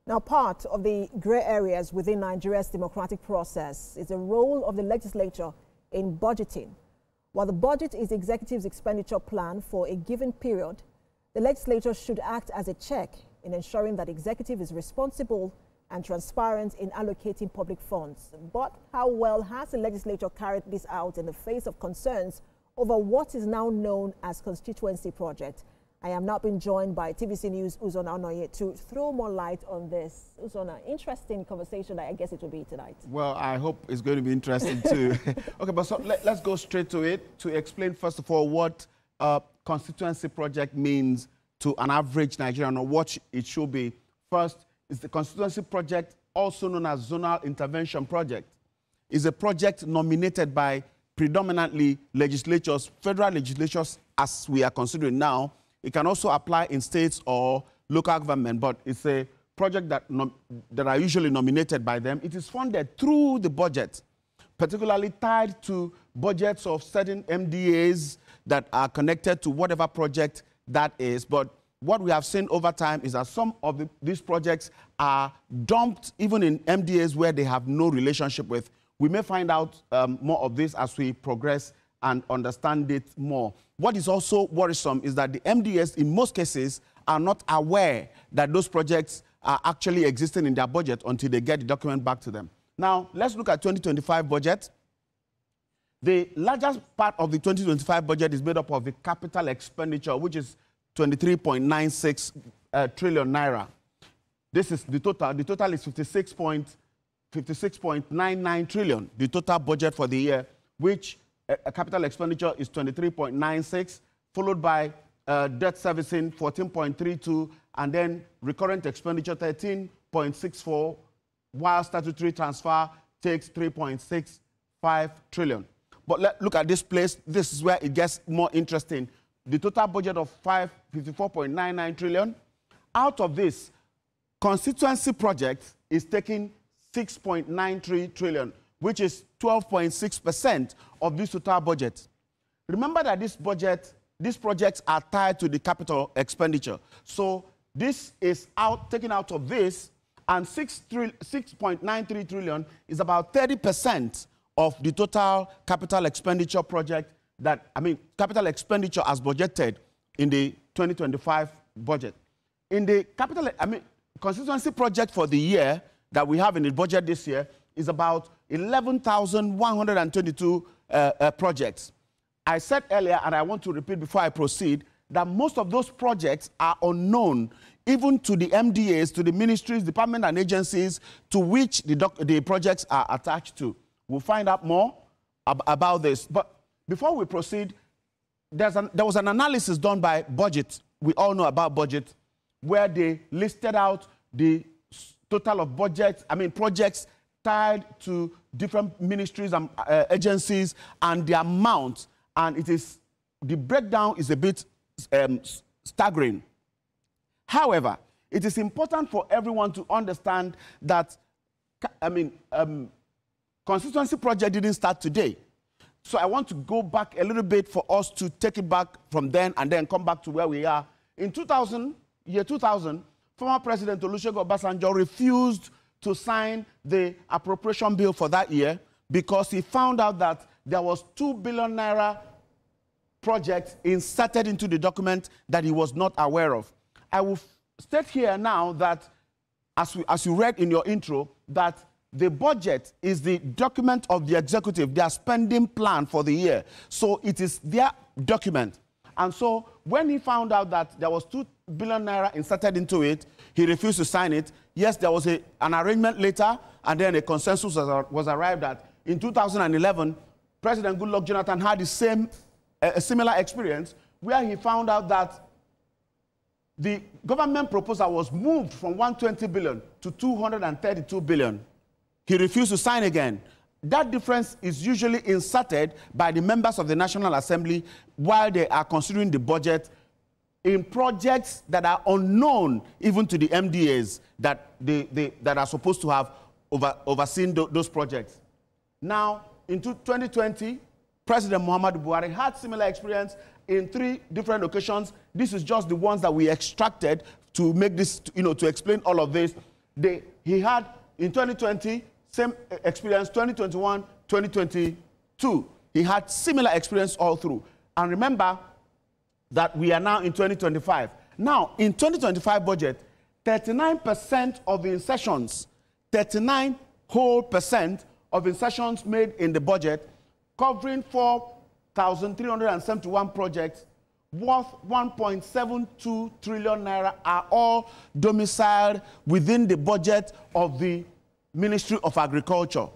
Now, part of the grey areas within Nigeria's democratic process is the role of the legislature in budgeting. While the budget is the executive's expenditure plan for a given period, the legislature should act as a check in ensuring that the executive is responsible and transparent in allocating public funds. But how well has the legislature carried this out in the face of concerns over what is now known as constituency project? I am now being joined by TVC News On to throw more light on this. Uzona, interesting conversation I guess it will be tonight. Well, I hope it's going to be interesting too. Okay, but so let's go straight to it to explain first of all what constituency project means to an average Nigerian, or what it should be. First is the constituency project, also known as zonal intervention project, is a project nominated by predominantly legislatures, federal legislatures as we are considering now. It can also apply in states or local government, but it's a project that are usually nominated by them. It is funded through the budget, particularly tied to budgets of certain MDAs that are connected to whatever project that is. But what we have seen over time is that some of these projects are dumped even in MDAs where they have no relationship with. We may find out more of this as we progress and understand it more. What is also worrisome is that the MDAs, in most cases, are not aware that those projects are actually existing in their budget until they get the document back to them. Now, let's look at 2025 budget. The largest part of the 2025 budget is made up of the capital expenditure, which is 23.96 trillion naira. This is the total. The total is 56.99 trillion, the total budget for the year, which capital expenditure is 23.96, followed by debt servicing 14.32, and then recurrent expenditure 13.64, while statutory transfer takes 3.65 trillion. But look at this place. This is where it gets more interesting. The total budget of 54.99 trillion. Out of this, constituency project is taking 6.93 trillion, which is 12.6% of this total budget. Remember that these projects are tied to the capital expenditure. So this is taken out of this, and 6.93 trillion is about 30% of the total capital expenditure project capital expenditure as budgeted in the 2025 budget. In the constituency project for the year that we have in the budget this year is about 11,122 projects. I said earlier, and I want to repeat before I proceed, that most of those projects are unknown, even to the MDAs, to the ministries, departments, and agencies to which the projects are attached to. We'll find out more about this. But before we proceed, there was an analysis done by Budget. We all know about Budget, where they listed out the total of projects tied to different ministries and agencies and the amount, and the breakdown is a bit staggering. However, it is important for everyone to understand that constituency project didn't start today. So I want to go back a little bit for us to take it back from then and then come back to where we are. In year 2000, former President Olusegun Obasanjo refused to sign the appropriation bill for that year because he found out that there was 2 billion naira projects inserted into the document that he was not aware of. I will state here now that, as you read in your intro, that the budget is the document of the executive, their spending plan for the year. So it is their document. And so when he found out that there was 2 billion naira inserted into it, he refused to sign it. Yes, there was an arrangement later, and then a consensus was arrived at. In 2011, President Goodluck Jonathan had a similar experience, where he found out that the government proposal was moved from 120 billion to 232 billion. He refused to sign again. That difference is usually inserted by the members of the National Assembly while they are considering the budget in projects that are unknown even to the MDAs that are supposed to have overseen those projects. Now, in 2020, President Muhammadu Buhari had similar experience in 3 different occasions. This is just the ones that we extracted to make this, to explain all of this. He had, in 2020, same experience, 2021, 2022. He had similar experience all through. And remember that we are now in 2025. Now, in 2025 budget, 39% of the insertions, 39% of insertions made in the budget, covering 4,371 projects, worth 1.72 trillion naira, are all domiciled within the budget of the Ministry of Agriculture.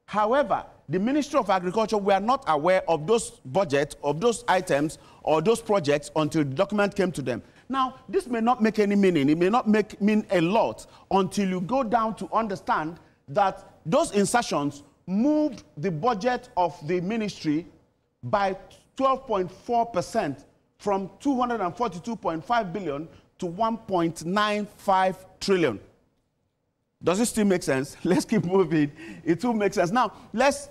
However, the Ministry of Agriculture were not aware of those budgets, of those items, or those projects until the document came to them. Now, this may not make any meaning. It may not mean a lot until you go down to understand that those insertions moved the budget of the ministry by 12.4%, from 242.5 billion to 1.95 trillion. Does it still make sense? Let's keep moving. It will make sense. Now, let's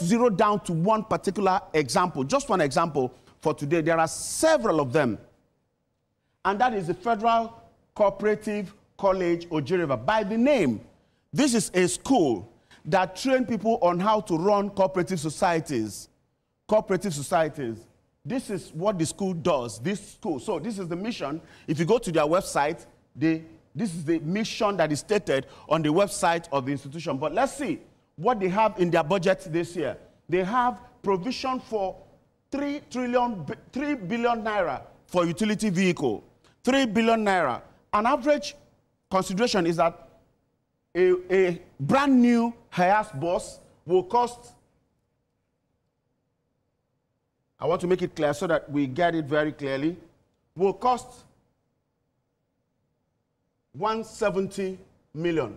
zero down to one particular example, just one example for today. There are several of them. And that is the Federal Cooperative College, Oji River. By the name, this is a school that trains people on how to run cooperative societies. Cooperative societies. This is what the school does, this school. So this is the mission. If you go to their website, this is the mission that is stated on the website of the institution. But let's see what they have in their budget this year. They have provision for 3 billion naira for utility vehicle. 3 billion naira. An average consideration is that a brand new Hiace bus will cost, I want to make it clear so that we get it very clearly, will cost 170 million.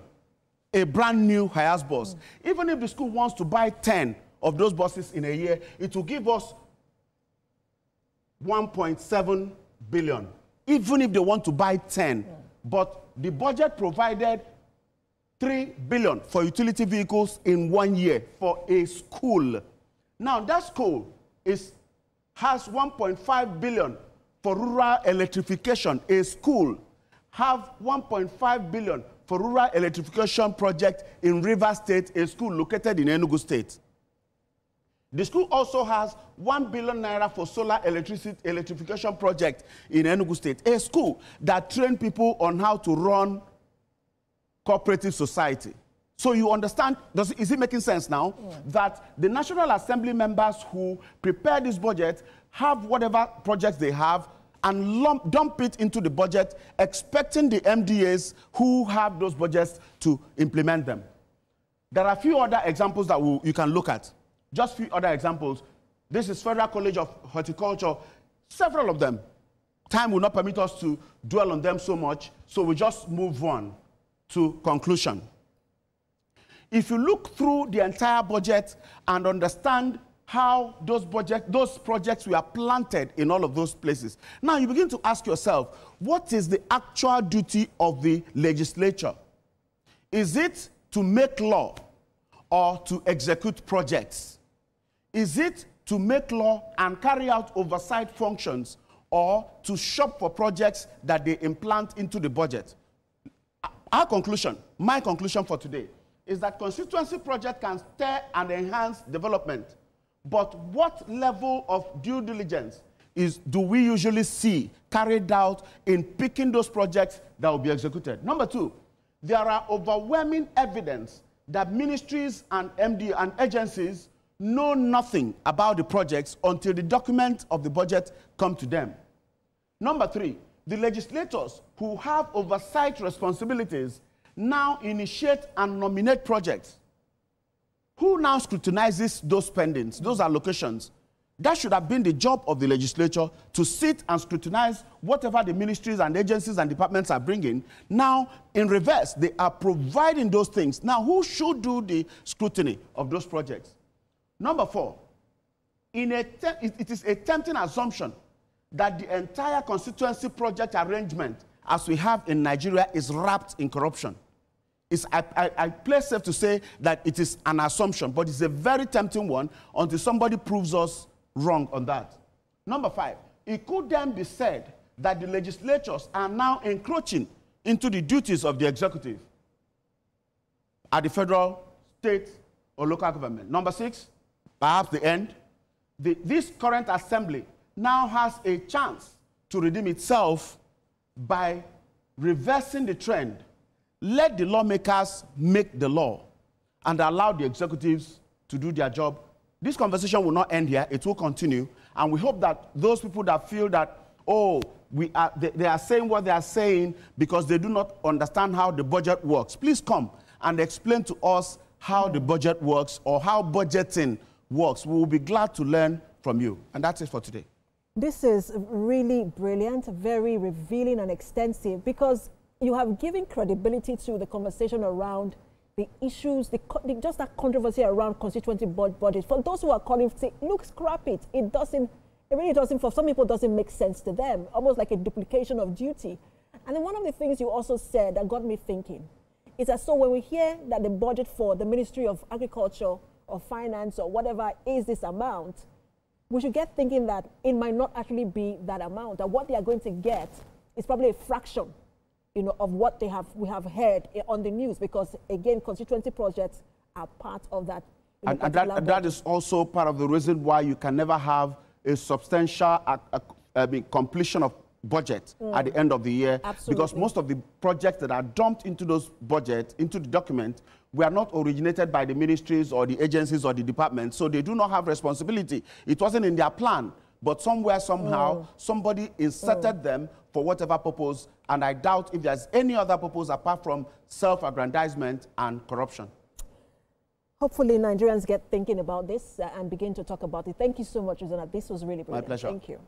A brand new Hiace bus. Even if the school wants to buy 10 of those buses in a year, it will give us 1.7 billion. Even if they want to buy 10. But the budget provided 3 billion for utility vehicles in 1 year for a school. Now that school has 1.5 billion for rural electrification. A school have 1.5 billion for rural electrification project in Rivers State, a school located in Enugu State. The school also has 1 billion naira for solar electrification project in Enugu State, a school that trains people on how to run cooperative society. So you understand, is it making sense now? Yeah. That the National Assembly members who prepare this budget have whatever projects they have and dump it into the budget, expecting the MDAs who have those budgets to implement them. There are a few other examples that you can look at. Just a few other examples. This is Federal College of Horticulture, several of them. Time will not permit us to dwell on them so much, so we just move on to conclusion. If you look through the entire budget and understand how those projects were planted in all of those places, now you begin to ask yourself, what is the actual duty of the legislature? Is it to make law or to execute projects? Is it to make law and carry out oversight functions, or to shop for projects that they implant into the budget? Our conclusion, my conclusion for today, is that constituency project can stir and enhance development. But what level of due diligence do we usually see carried out in picking those projects that will be executed? Number two, there are overwhelming evidence that ministries and MD and agencies know nothing about the projects until the document of the budget come to them. Number three, the legislators who have oversight responsibilities now initiate and nominate projects. Who now scrutinizes those spendings, those allocations? That should have been the job of the legislature, to sit and scrutinize whatever the ministries and agencies and departments are bringing. Now, in reverse, they are providing those things. Now, who should do the scrutiny of those projects? Number four, it is a tempting assumption that the entire constituency project arrangement, as we have in Nigeria, is wrapped in corruption. I play safe to say that it is an assumption, but it's a very tempting one until somebody proves us wrong on that. Number five, it could then be said that the legislatures are now encroaching into the duties of the executive. at the federal, state, or local government. Number 6, perhaps the end, this current assembly now has a chance to redeem itself by reversing the trend. Let the lawmakers make the law and allow the executives to do their job. This conversation will not end here. It will continue. And we hope that those people that feel that, oh, they are saying what they are saying because they do not understand how the budget works, please come and explain to us how the budget works or how budgeting works. We will be glad to learn from you. And that's it for today. This is really brilliant, very revealing and extensive, because you have given credibility to the conversation around the issues, just that controversy around constituency budget. For those who are calling, say, look, scrap it. It really doesn't, for some people, doesn't make sense to them, almost like a duplication of duty. And then one of the things you also said that got me thinking is that, so when we hear that the budget for the Ministry of Agriculture or Finance or whatever is this amount, we should get thinking that it might not actually be that amount, that what they are going to get is probably a fraction, of what we have heard on the news, because again, constituency projects are part of that. And that is also part of the reason why you can never have a substantial completion of budget at the end of the year. Absolutely. Because most of the projects that are dumped into those budgets, into the document, were not originated by the ministries or the agencies or the departments, so they do not have responsibility. It wasn't in their plan, but somewhere, somehow, somebody inserted them for whatever purpose, and I doubt if there's any other purpose apart from self-aggrandizement and corruption. Hopefully, Nigerians get thinking about this and begin to talk about it. Thank you so much, Uzana. This was really brilliant. My pleasure. Thank you.